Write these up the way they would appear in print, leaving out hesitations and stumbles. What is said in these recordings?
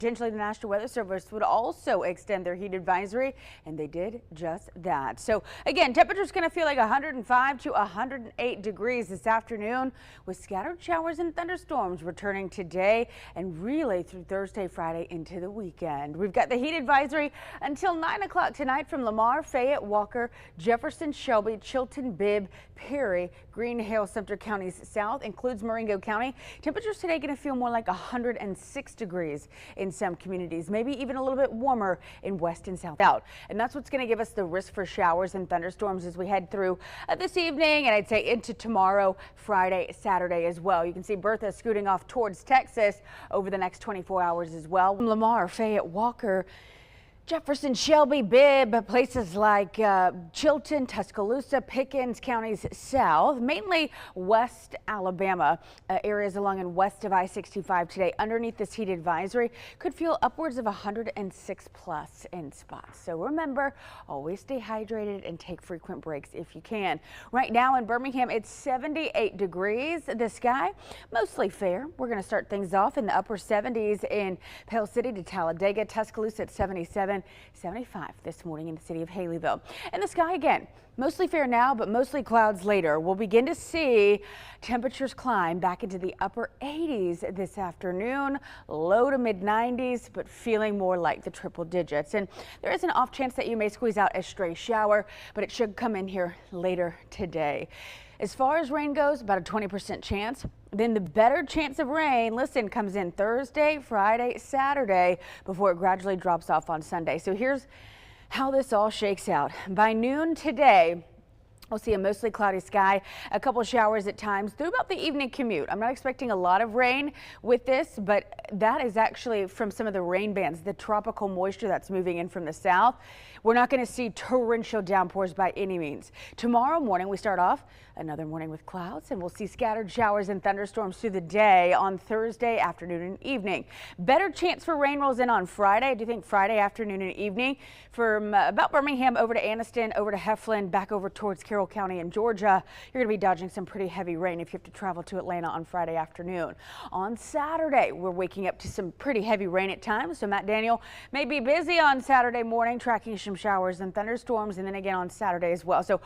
Potentially, the National Weather Service would also extend their heat advisory, and they did just that. So again, temperatures going to feel like 105 to 108 degrees this afternoon, with scattered showers and thunderstorms returning today and really through Thursday, Friday into the weekend. We've got the heat advisory until 9 o'clock tonight from Lamar, Fayette, Walker, Jefferson, Shelby, Chilton, Bibb, Perry, Green, Hale, Sumter counties south, includes Marengo County. Temperatures today going to feel more like 106 degrees in some communities, maybe even a little bit warmer in west and south out. And that's what's going to give us the risk for showers and thunderstorms as we head through this evening, and I'd say into tomorrow, Friday, Saturday as well. You can see Bertha scooting off towards Texas over the next 24 hours as well. Lamar, Fayette, Walker, Jefferson, Shelby, Bibb, places like Chilton, Tuscaloosa, Pickens counties south, mainly West Alabama, areas along and west of I-65 today. Underneath this heat advisory could feel upwards of 106 plus in spots. So remember, always stay hydrated and take frequent breaks if you can. Right now in Birmingham, it's 78 degrees. The sky mostly fair. We're going to start things off in the upper 70s in Pale City to Talladega, Tuscaloosa at 77. 75 this morning in the city of Haleyville. And the sky again, mostly fair now, but mostly clouds later. We'll begin to see temperatures climb back into the upper 80s this afternoon, low to mid 90s, but feeling more like the triple digits. And there is an off chance that you may squeeze out a stray shower, but it should come in here later today. As far as rain goes, about a 20% chance. Then the better chance of rain, listen, comes in Thursday, Friday, Saturday before it gradually drops off on Sunday. So here's how this all shakes out. By noon today, we'll see a mostly cloudy sky, a couple showers at times through about the evening commute. I'm not expecting a lot of rain with this, but that is actually from some of the rain bands, the tropical moisture that's moving in from the south. We're not going to see torrential downpours by any means. Tomorrow morning, we start off another morning with clouds, and we'll see scattered showers and thunderstorms through the day on Thursday afternoon and evening. Better chance for rain rolls in on Friday. I do think Friday afternoon and evening from about Birmingham over to Anniston, over to Heflin, back over towards Carroll County in Georgia. You're going to be dodging some pretty heavy rain if you have to travel to Atlanta on Friday afternoon. On Saturday, we're waking up to some pretty heavy rain at times, so Matt Daniel may be busy on Saturday morning tracking some showers and thunderstorms, and then again on Saturday as well. So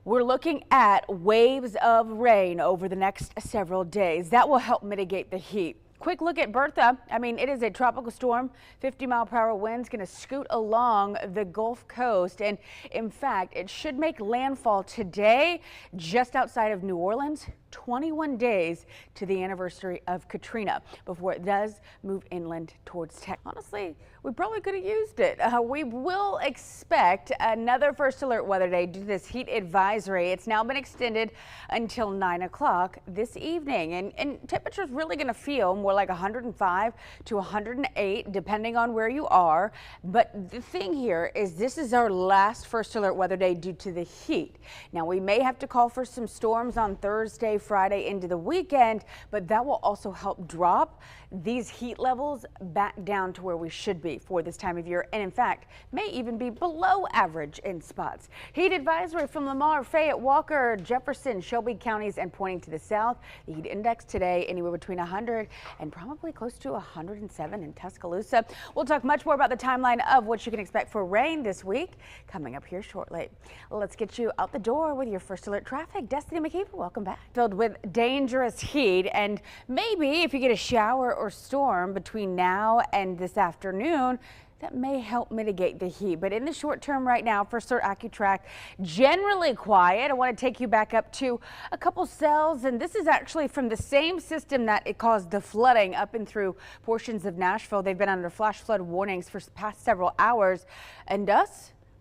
we're looking at waves of rain over the next several days. That will help mitigate the heat. Quick look at Bertha. I mean, it is a tropical storm. 50-mile-per-hour winds going to scoot along the Gulf Coast. And in fact, it should make landfall today just outside of New Orleans. 21 days to the anniversary of Katrina before it does move inland towards Texas. Honestly, we probably could have used it. We will expect another first alert weather day due to this heat advisory. It's now been extended until 9 o'clock this evening, and temperatures really going to feel more like 105 to 108 depending on where you are. But the thing here is this is our last first alert weather day due to the heat. Now we may have to call for some storms on Thursday, Friday into the weekend, but that will also help drop these heat levels back down to where we should be for this time of year, and in fact may even be below average in spots. Heat advisory from Lamar, Fayette, Walker, Jefferson, Shelby counties, and pointing to the south. The heat index today anywhere between 100 and probably close to 107 in Tuscaloosa. We'll talk much more about the timeline of what you can expect for rain this week coming up here shortly. Let's get you out the door with your first alert traffic. Destiny McKeever, welcome back. Filled with dangerous heat, and maybe if you get a shower or storm between now and this afternoon, that may help mitigate the heat. But in the short term right now, First Alert AccuTrack, generally quiet. I want to take you back up to a couple cells, and this is actually from the same system that it caused the flooding up and through portions of Nashville. They've been under flash flood warnings for the past several hours, and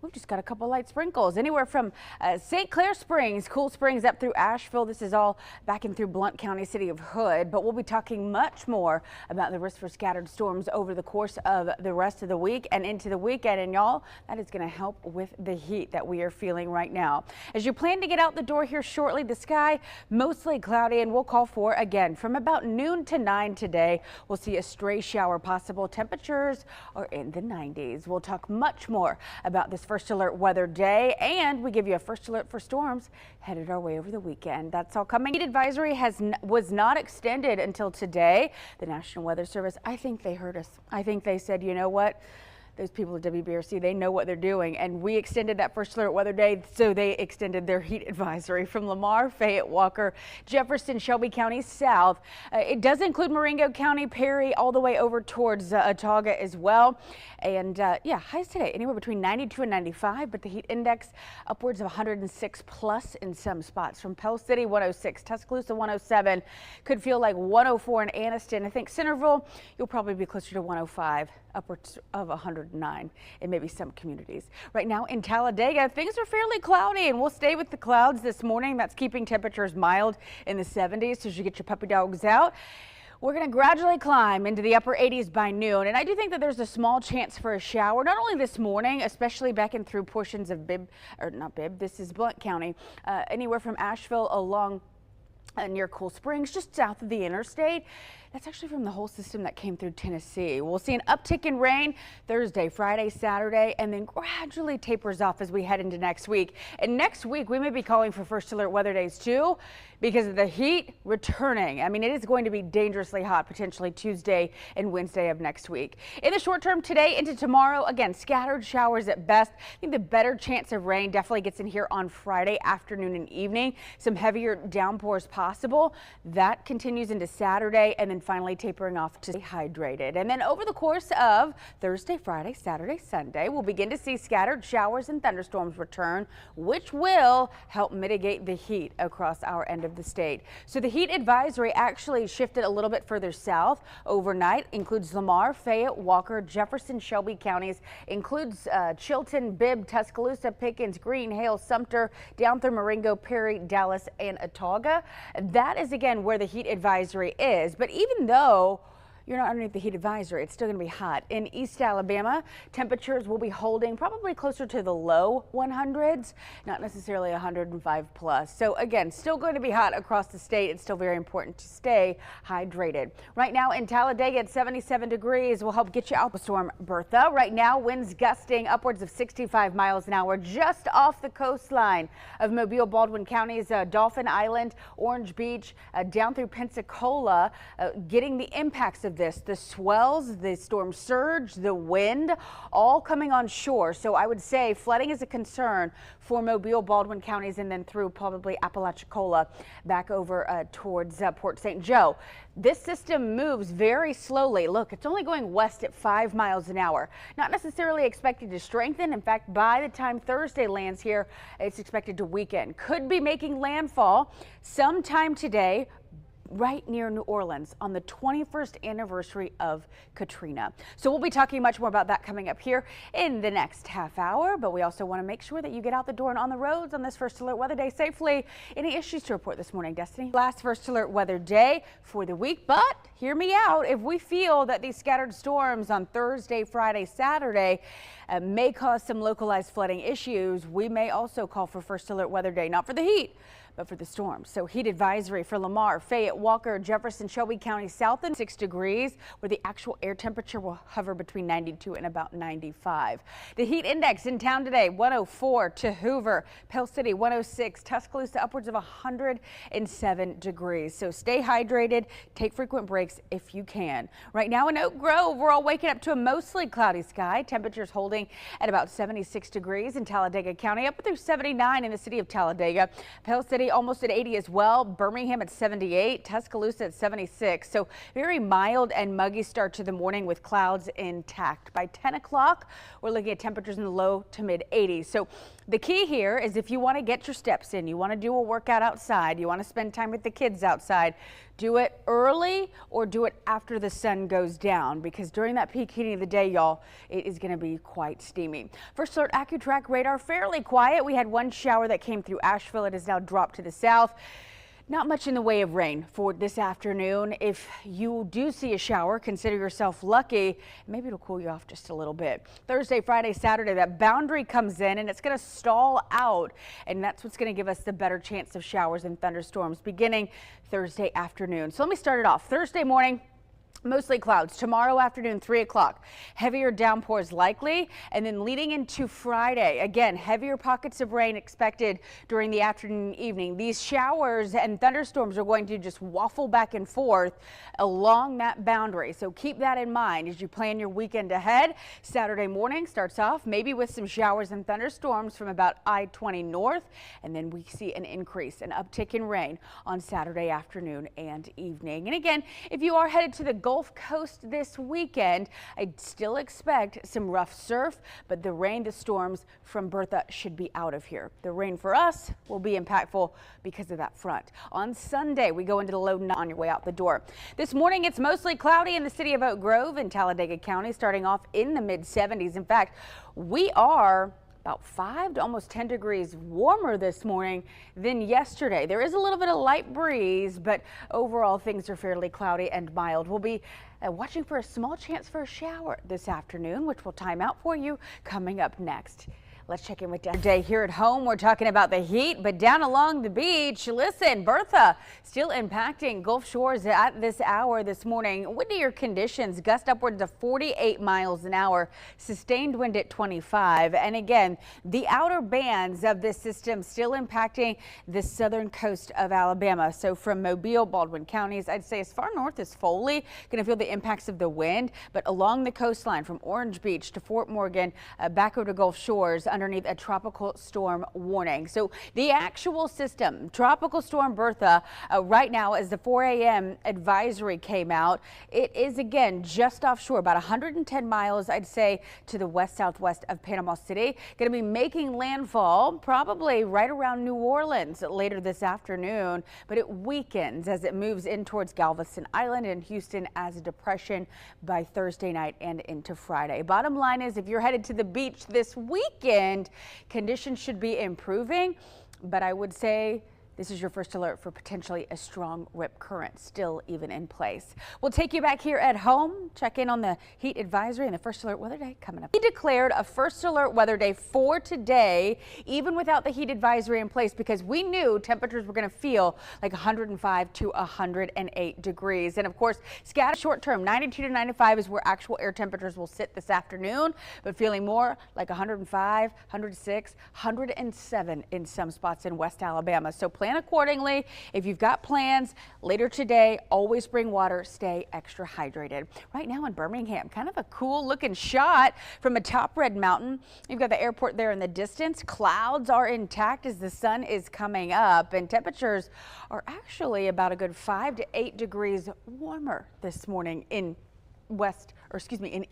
we've just got a couple light sprinkles anywhere from St. Clair Springs, Cool Springs up through Asheville. This is all back in through Blount County, city of Hood. But we'll be talking much more about the risk for scattered storms over the course of the rest of the week and into the weekend. And y'all, that is going to help with the heat that we are feeling right now. As you plan to get out the door here shortly, the sky mostly cloudy, and we'll call for again from about noon to 9 today. We'll see a stray shower possible. Temperatures are in the 90s. We'll talk much more about this first first alert weather day, and we give you a first alert for storms headed our way over the weekend. That's all coming. Heat advisory was not extended until today. The National Weather Service, I think they heard us. I think they said, you know what? Those people at WBRC, they know what they're doing, and we extended that first alert weather day, so they extended their heat advisory from Lamar, Fayette, Walker, Jefferson, Shelby County south. It does include Marengo County, Perry, all the way over towards Autauga as well. And yeah, highs today anywhere between 92 and 95, but the heat index upwards of 106 plus in some spots. From Pell City 106, Tuscaloosa 107, could feel like 104 in Anniston. I think Centerville, you'll probably be closer to 105, upwards of 109 in maybe some communities. Right now in Talladega, things are fairly cloudy, and we'll stay with the clouds this morning. That's keeping temperatures mild in the 70s as you get your puppy dogs out. We're going to gradually climb into the upper 80s by noon, and I do think that there's a small chance for a shower, not only this morning, especially back and through portions of this is Blount County, anywhere from Asheville along near Cool Springs, just south of the interstate. That's actually from the whole system that came through Tennessee. We'll see an uptick in rain Thursday, Friday, Saturday, and then gradually tapers off as we head into next week. And next week, we may be calling for first alert weather days too, because of the heat returning. I mean, it is going to be dangerously hot, potentially Tuesday and Wednesday of next week. In the short term today into tomorrow, again, scattered showers at best. I think the better chance of rain definitely gets in here on Friday afternoon and evening. Some heavier downpours possible. That continues into Saturday, and then finally tapering off to stay hydrated. And then over the course of Thursday, Friday, Saturday, Sunday, we'll begin to see scattered showers and thunderstorms return, which will help mitigate the heat across our end of the state. So the heat advisory actually shifted a little bit further south overnight, includes Lamar, Fayette, Walker, Jefferson, Shelby counties, includes Chilton, Bibb, Tuscaloosa, Pickens, Greene, Hale, Sumter, down through Marengo, Perry, Dallas, and Autauga. That is again where the heat advisory is. But even though you're not underneath the heat advisory, it's still going to be hot. In East Alabama, temperatures will be holding probably closer to the low 100s, not necessarily 105 plus. So again, still going to be hot across the state. It's still very important to stay hydrated. Right now in Talladega at 77 degrees will help get you out the storm Bertha. Right now, winds gusting upwards of 65 miles an hour just off the coastline of Mobile, Baldwin counties, Dauphin Island, Orange Beach, down through Pensacola, getting the impacts of the swells, the storm surge, the wind, all coming on shore. So I would say flooding is a concern for Mobile, Baldwin counties, and then through probably Apalachicola back over towards Port St. Joe. This system moves very slowly. Look, it's only going west at 5 miles an hour. Not necessarily expected to strengthen. In fact, by the time Thursday lands here, it's expected to weaken. Could be making landfall sometime today, right near New Orleans on the 21st anniversary of Katrina. So we'll be talking much more about that coming up here in the next half hour, but we also want to make sure that you get out the door and on the roads on this first alert weather day safely. Any issues to report this morning, Destiny? Last first alert weather day for the week, but hear me out. If we feel that these scattered storms on Thursday, Friday, Saturday may cause some localized flooding issues, we may also call for first alert weather day, not for the heat, but for the storms. So heat advisory for Lamar, Fayette, Walker, Jefferson, Shelby County south and 6 degrees, where the actual air temperature will hover between 92 and about 95. The heat index in town today, 104 to Hoover, Pell City 106, Tuscaloosa upwards of 107 degrees. So stay hydrated, take frequent breaks if you can. Right now in Oak Grove, we're all waking up to a mostly cloudy sky. Temperatures holding at about 76 degrees in Talladega County, up through 79 in the city of Talladega. Pell City almost at 80 as well. Birmingham at 78, Tuscaloosa at 76. So very mild and muggy start to the morning with clouds intact. By 10 o'clock, we're looking at temperatures in the low to mid 80s. So the key here is if you want to get your steps in, you want to do a workout outside, you want to spend time with the kids outside, do it early or do it after the sun goes down, because during that peak heating of the day, y'all, it is going to be quite steamy. First alert AccuTrack radar fairly quiet. We had one shower that came through Asheville. It has now dropped to the south. Not much in the way of rain for this afternoon. If you do see a shower, consider yourself lucky. Maybe it'll cool you off just a little bit. Thursday, Friday, Saturday, that boundary comes in and it's going to stall out. And that's what's going to give us the better chance of showers and thunderstorms beginning Thursday afternoon. So let me start it off. Thursday morning, Mostly clouds tomorrow afternoon, 3 o'clock. Heavier downpours likely, and then leading into Friday, again, heavier pockets of rain expected during the afternoon and evening. These showers and thunderstorms are going to just waffle back and forth along that boundary. So keep that in mind as you plan your weekend ahead. Saturday morning starts off maybe with some showers and thunderstorms from about I-20 north, and then we see an increase, an uptick in rain on Saturday afternoon and evening. And again, if you are headed to the Gulf Coast this weekend, I'd still expect some rough surf, but the rain, the storms from Bertha should be out of here. The rain for us will be impactful because of that front. On Sunday, we go into the low on your way out the door. This morning, it's mostly cloudy in the city of Oak Grove and Talladega County, starting off in the mid 70s. In fact, we are about 5 to almost 10 degrees warmer this morning than yesterday. There is a little bit of light breeze, but overall things are fairly cloudy and mild. We'll be watching for a small chance for a shower this afternoon, which we'll time out for you coming up next. Let's check in with Day here at home. We're talking about the heat, but down along the beach, listen, Bertha still impacting Gulf Shores at this hour this morning. Windier conditions, gust upwards of 48 miles an hour, sustained wind at 25. And again, the outer bands of this system still impacting the southern coast of Alabama. So from Mobile, Baldwin counties, I'd say as far north as Foley, going to feel the impacts of the wind, but along the coastline from Orange Beach to Fort Morgan, back over to Gulf Shores, underneath a tropical storm warning. So the actual system, Tropical Storm Bertha, right now as the 4 a.m. advisory came out, it is again just offshore, about 110 miles, I'd say, to the west-southwest of Panama City. Going to be making landfall probably right around New Orleans later this afternoon, but it weakens as it moves in towards Galveston Island and Houston as a depression by Thursday night and into Friday. Bottom line is, if you're headed to the beach this weekend, conditions should be improving, but I would say this is your first alert for potentially a strong rip current still even in place. We'll take you back here at home, check in on the heat advisory and the first alert weather day coming up. We declared a first alert weather day for today, even without the heat advisory in place, because we knew temperatures were going to feel like 105 to 108 degrees. And of course, scattered short term, 92 to 95 is where actual air temperatures will sit this afternoon, but feeling more like 105, 106, 107 in some spots in West Alabama. So plan accordingly. If you've got plans later today, always bring water, stay extra hydrated. Right now in Birmingham, kind of a cool looking shot from atop Red Mountain. You've got the airport there in the distance. Clouds are intact as the sun is coming up, and temperatures are actually about a good 5 to 8 degrees warmer this morning in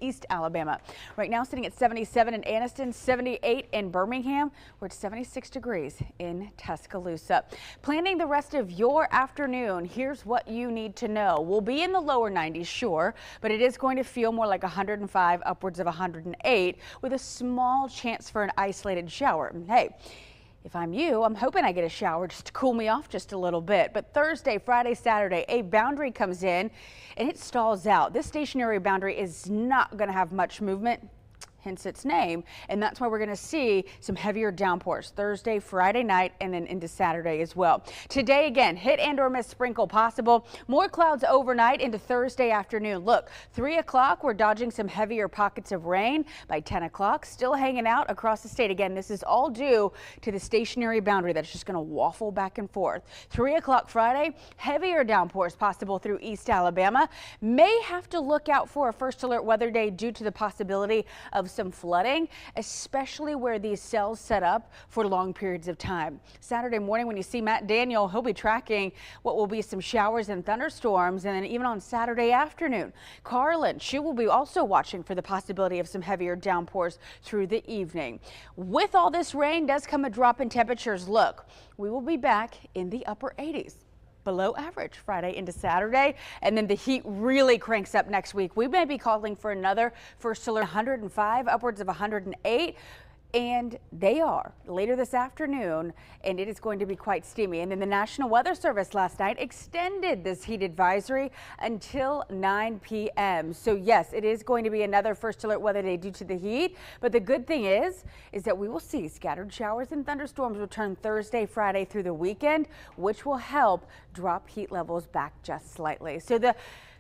East Alabama. Right now sitting at 77 in Anniston, 78 in Birmingham. We're at 76 degrees in Tuscaloosa. Planning the rest of your afternoon, here's what you need to know. We'll be in the lower 90s, sure, but it is going to feel more like 105, upwards of 108, with a small chance for an isolated shower. Hey, if I'm you, I'm hoping I get a shower just to cool me off just a little bit. But Thursday, Friday, Saturday, a boundary comes in and it stalls out. This stationary boundary is not going to have much movement, hence its name, and that's why we're going to see some heavier downpours Thursday, Friday night, and then into Saturday as well. Today, again, hit and or miss sprinkle possible. More clouds overnight into Thursday afternoon. Look, 3 o'clock, we're dodging some heavier pockets of rain. By 10 o'clock, still hanging out across the state. Again, this is all due to the stationary boundary that's just going to waffle back and forth. 3 o'clock Friday, heavier downpours possible through East Alabama. May have to look out for a first alert weather day due to the possibility of some flooding, especially where these cells set up for long periods of time. Saturday morning, when you see Matt Daniel, he'll be tracking what will be some showers and thunderstorms. And then even on Saturday afternoon, Carlin, she will be also watching for the possibility of some heavier downpours through the evening. With all this rain does come a drop in temperatures. Look, we will be back in the upper 80s. Below average Friday into Saturday, and then the heat really cranks up next week. We may be calling for another first alert, 105, upwards of 108. And they are later this afternoon, and it is going to be quite steamy. And then the National Weather Service last night extended this heat advisory until 9 p.m. So yes, it is going to be another first alert weather day due to the heat. But the good thing is that we will see scattered showers and thunderstorms return Thursday, Friday through the weekend, which will help drop heat levels back just slightly. So the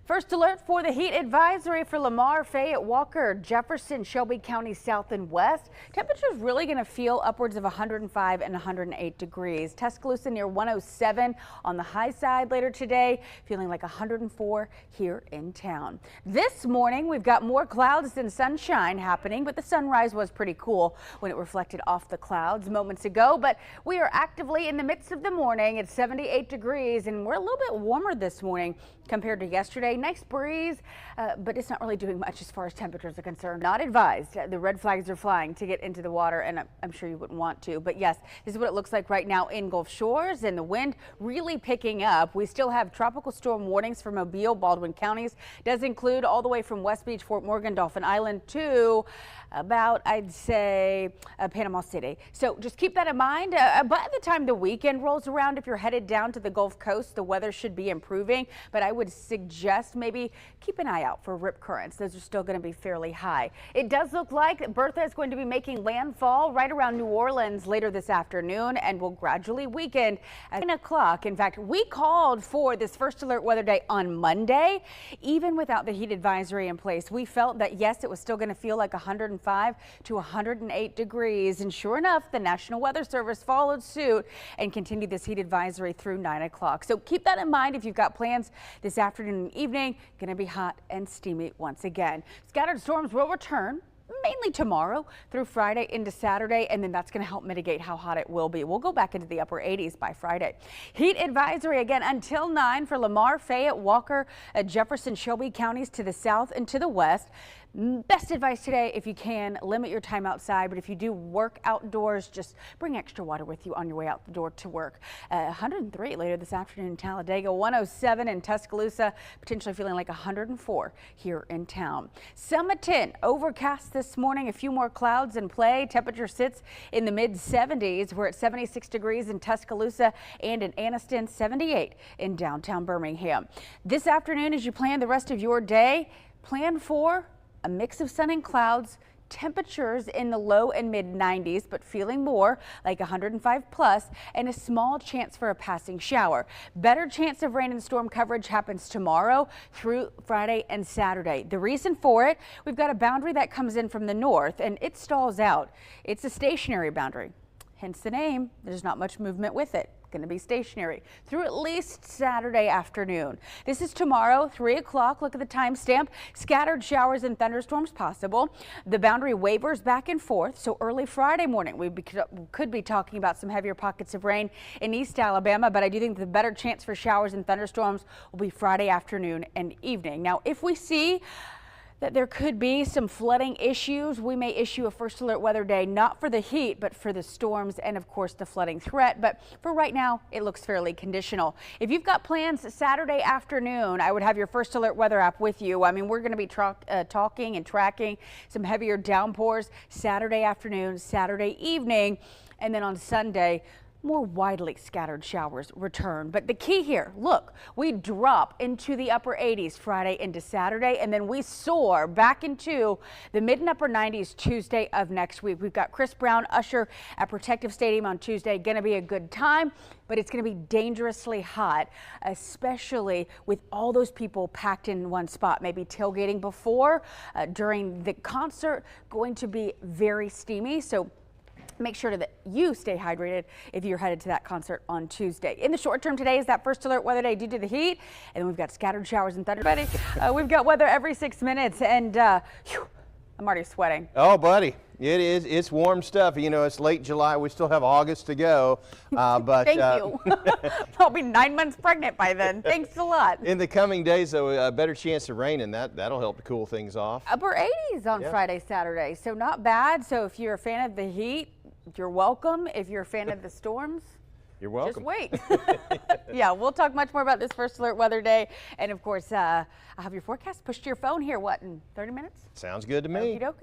First alert for the heat advisory for Lamar, Fayette, Walker, Jefferson, Shelby County South and West. Temperatures really going to feel upwards of 105 and 108 degrees. Tuscaloosa near 107 on the high side later today, feeling like 104 here in town. This morning we've got more clouds than sunshine happening, but the sunrise was pretty cool when it reflected off the clouds moments ago. But we are actively in the midst of the morning. It's 78 degrees and we're a little bit warmer this morning compared to yesterday. Nice breeze, but it's not really doing much as far as temperatures are concerned. Not advised. The red flags are flying to get into the water, and I'm sure you wouldn't want to. But yes, this is what it looks like right now in Gulf Shores, and the wind really picking up. We still have tropical storm warnings for Mobile, Baldwin counties. Does include all the way from West Beach, Fort Morgan, Dauphin Island to about, I'd say, Panama City. So just keep that in mind. By the time the weekend rolls around, if you're headed down to the Gulf Coast, the weather should be improving, but I would suggest maybe keep an eye out for rip currents. Those are still going to be fairly high. It does look like Bertha is going to be making landfall right around New Orleans later this afternoon and will gradually weaken at 9 o'clock. In fact, we called for this first alert weather day on Monday. Even without the heat advisory in place, we felt that yes, it was still going to feel like 105 to 108 degrees. And sure enough, the National Weather Service followed suit and continued this heat advisory through 9 o'clock. So keep that in mind if you've got plans this afternoon and evening. Going to be hot and steamy once again. Scattered storms will return mainly tomorrow through Friday into Saturday, and then that's going to help mitigate how hot it will be. We'll go back into the upper 80s by Friday. Heat advisory again until 9 for Lamar, Fayette, Walker, Jefferson, Shelby counties to the south and to the west. Best advice today, if you can, limit your time outside, but if you do work outdoors, just bring extra water with you on your way out the door to work. 103 later this afternoon in Talladega, 107 in Tuscaloosa, potentially feeling like 104 here in town. Sumiton, overcast this morning, a few more clouds in play. Temperature sits in the mid 70s. We're at 76 degrees in Tuscaloosa and in Anniston, 78 in downtown Birmingham. This afternoon, as you plan the rest of your day, plan for a mix of sun and clouds, temperatures in the low and mid 90s, but feeling more like 105 plus, and a small chance for a passing shower. Better chance of rain and storm coverage happens tomorrow through Friday and Saturday. The reason for it, we've got a boundary that comes in from the north and it stalls out. It's a stationary boundary, hence the name. There's not much movement with it. Going to be stationary through at least Saturday afternoon. This is tomorrow, 3 o'clock. Look at the timestamp. Scattered showers and thunderstorms possible. The boundary wavers back and forth. So early Friday morning, we could be talking about some heavier pockets of rain in East Alabama, but I do think the better chance for showers and thunderstorms will be Friday afternoon and evening. Now, if we see that there could be some flooding issues, we may issue a first alert weather day, not for the heat, but for the storms and of course the flooding threat. But for right now, it looks fairly conditional. If you've got plans Saturday afternoon, I would have your first alert weather app with you. I mean, we're going to be talking and tracking some heavier downpours Saturday afternoon, Saturday evening, and then on Sunday, more widely scattered showers return. But the key here, look, we drop into the upper 80s Friday into Saturday, and then we soar back into the mid and upper 90s Tuesday of next week. We've got Chris Brown, Usher at Protective Stadium on Tuesday. Going to be a good time, but it's going to be dangerously hot, especially with all those people packed in one spot, maybe tailgating before, during the concert. Going to be very steamy. So make sure that you stay hydrated if you're headed to that concert on Tuesday. In the short term today is that first alert weather day due to the heat, and then we've got scattered showers and thunder. We've got weather every 6 minutes, and whew, I'm already sweating. Oh, buddy, it is. It's warm stuff. You know, it's late July. We still have August to go. But thank you. I'll be 9 months pregnant by then. Thanks a lot. In the coming days, though, a better chance of rain, and that'll help to cool things off. Upper 80s on Friday, Saturday, so not bad. So if you're a fan of the heat, you're welcome. If you're a fan of the storms, you're welcome. Just wait. Yeah, we'll talk much more about this first alert weather day. And of course, I'll have your forecast pushed to your phone here, what, in 30 minutes? Sounds good to me.